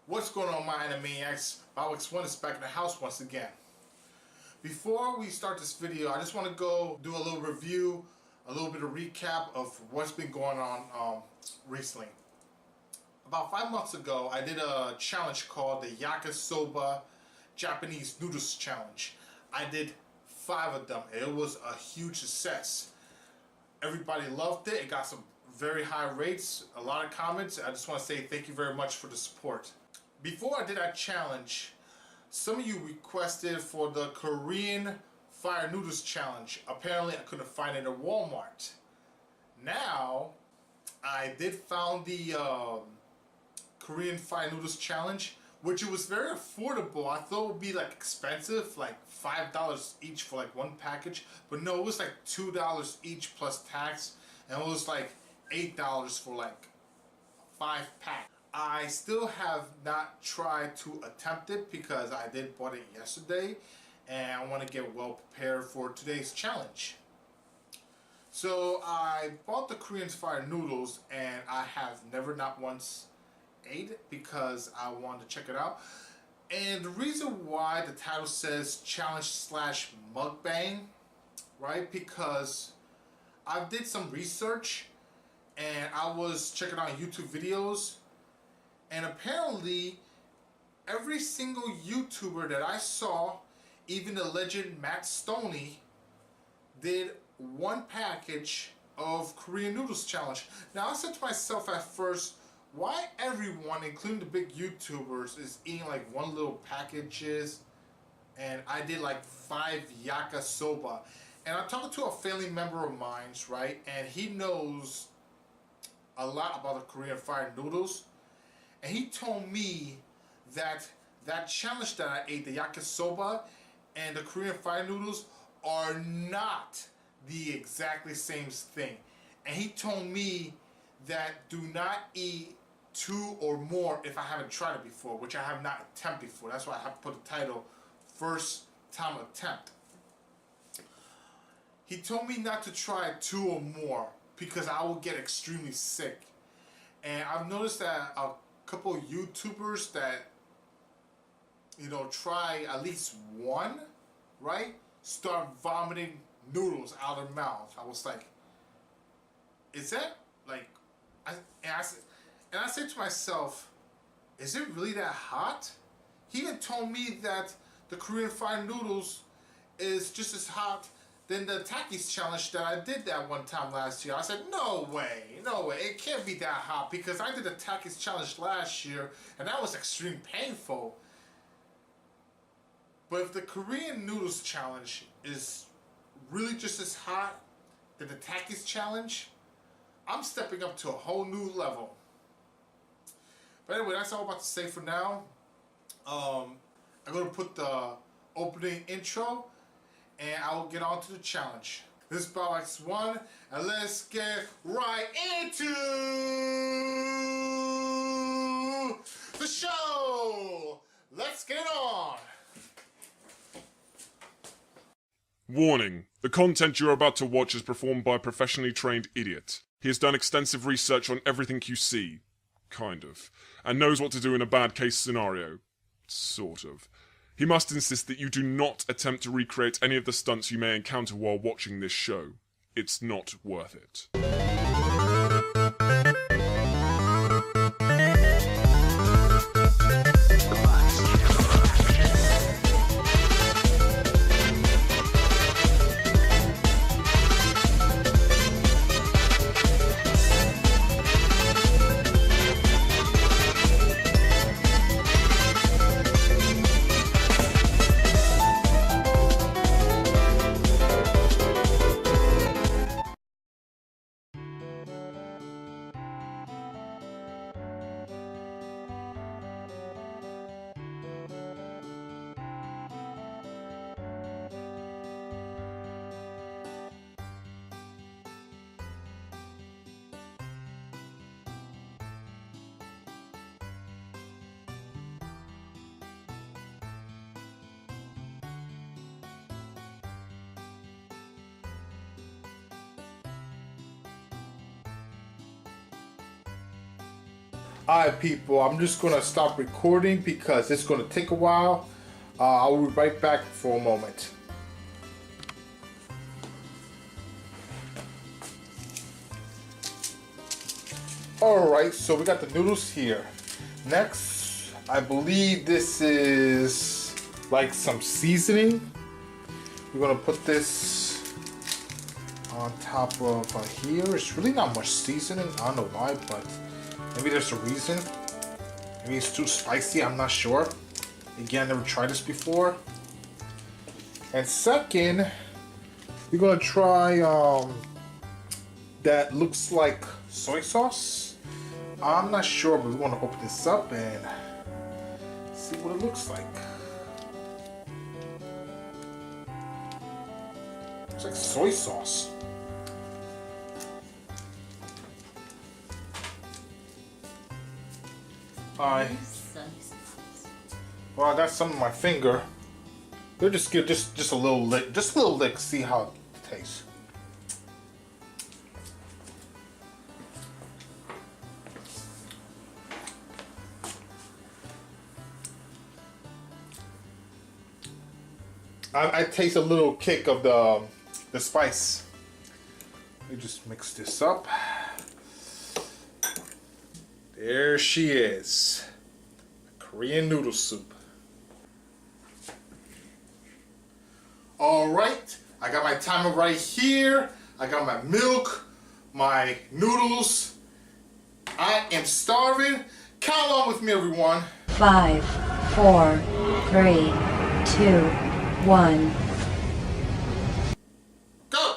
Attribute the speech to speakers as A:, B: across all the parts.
A: What's going on, my Animaniacs? Bowix1 is back in the house once again. Before we start this video, I just want to go do a little review, a little bit of recap of what's been going on recently. About 5 months ago, I did a challenge called the Yakisoba Japanese Noodles Challenge. I did 5 of them. It was a huge success. Everybody loved it. It got some very high rates, a lot of comments. I just want to say thank you very much for the support. Before I did that challenge, some of you requested for the Korean Fire Noodles Challenge. Apparently I couldn't find it at Walmart. Now, I did found the Korean Fire Noodles Challenge, which it was very affordable. I thought it would be like expensive, like $5 each for like one package. But no, it was like $2 each plus tax. And it was like $8 for like 5 packs. I still have not tried to attempt it because I did bought it yesterday and I want to get well prepared for today's challenge. So I bought the Korean Fire Noodles and I have never not once ate it because I wanted to check it out. And the reason why the title says challenge slash mukbang, right? Because I did some research and I was checking out YouTube videos. And apparently, every single YouTuber that I saw, even the legend Matt Stoney, did one package of Korean Noodles Challenge. Now I said to myself at first, why everyone, including the big YouTubers, is eating like one little packages, and I did like 5 yakisoba. And I'm talking to a family member of mine, right, and he knows a lot about the Korean Fire Noodles. And he told me that that challenge that I ate, the yakisoba and the Korean Fire Noodles, are not the exactly same thing. And he told me that do not eat 2 or more if I haven't tried it before, which I have not attempted before. That's why I have put the title first time attempt. He told me not to try 2 or more because I will get extremely sick. And I've noticed that a couple of YouTubers that, you know, try at least 1, right, start vomiting noodles out of their mouth. I was like, is that like, and I said to myself, is it really that hot? He even told me that the Korean Fire Noodles is just as hot than the Takis challenge that I did that one time last year. I said, no way, it can't be that hot because I did the Takis challenge last year and that was extremely painful. But if the Korean Noodles challenge is really just as hot than the Takis challenge, I'm stepping up to a whole new level. But anyway, that's all I'm about to say for now. I'm going to put the opening intro and I will get on to the challenge. This is Bowix1, and let's get right into the show! Let's get it on!
B: Warning. The content you're about to watch is performed by a professionally trained idiot. He has done extensive research on everything you see. Kind of. And knows what to do in a bad case scenario. Sort of. He must insist that you do not attempt to recreate any of the stunts you may encounter while watching this show. It's not worth it.
A: Alright people, I'm just gonna stop recording because it's gonna take a while. I'll be right back for a moment. Alright, so we got the noodles here. Next, I believe this is like some seasoning. We're gonna put this on top of here. It's really not much seasoning. I don't know why, but maybe there's a reason. Maybe it's too spicy, I'm not sure. Again, I never tried this before. And second, we're gonna try that looks like soy sauce. I'm not sure, but we want to open this up and see what it looks like. Looks like soy sauce. Well, I got some on my finger. We'll just give just a little lick, see how it tastes. I taste a little kick of the spice. Let me just mix this up. There she is. Korean noodle soup. Alright, I got my timer right here. I got my milk, my noodles. I am starving. Count along with me, everyone.
C: 5, 4, 3, 2, 1.
A: Go!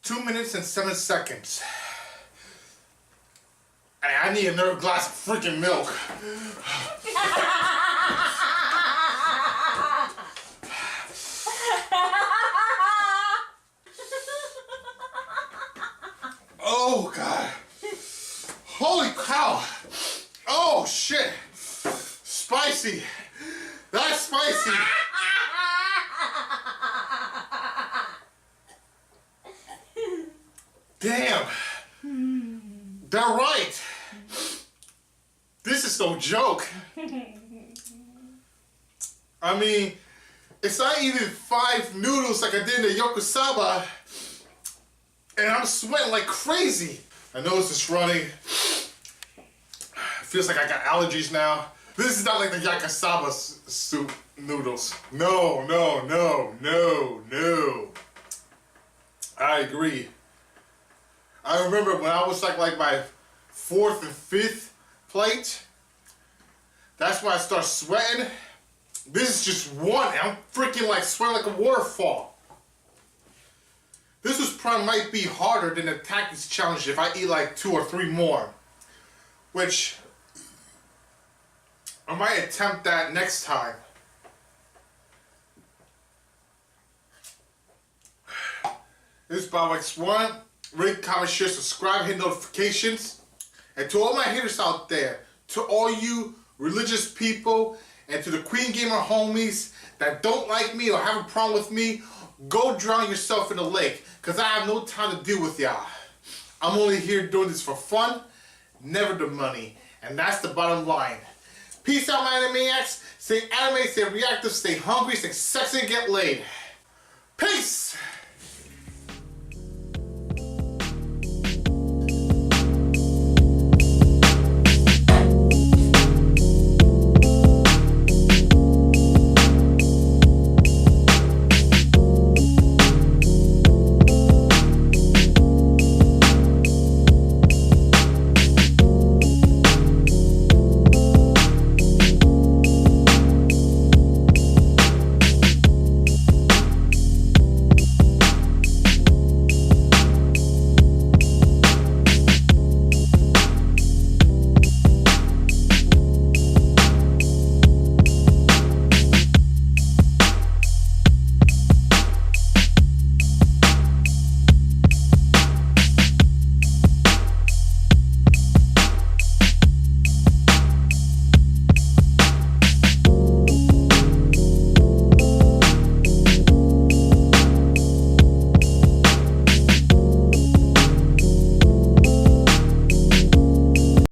A: Two minutes and 7 seconds. I need another glass of freaking milk. Oh God. Holy cow. Oh shit. Spicy. That's spicy. Damn. They're right. This is no joke. I mean, it's not even 5 noodles like I did in the Yokosuka, and I'm sweating like crazy. I notice it's running. Feels like I got allergies now. This is not like the yakisoba soup noodles. No, no, no, no, no. I agree. I remember when I was like my 4th and 5th plate. That's why I start sweating. This is just one, and I'm freaking like sweating like a waterfall. This was probably might be harder than the tactics challenge if I eat like 2 or 3 more. Which I might attempt that next time. This is PARODY. Rate, comment, share, subscribe, hit notifications. And to all my haters out there, to all you religious people, and to the Queen Gamer homies that don't like me or have a problem with me, go drown yourself in the lake, because I have no time to deal with y'all. I'm only here doing this for fun, never the money. And that's the bottom line. Peace out, my Animaniacs. Stay anime, stay reactive, stay hungry, stay sexy, and get laid. Peace!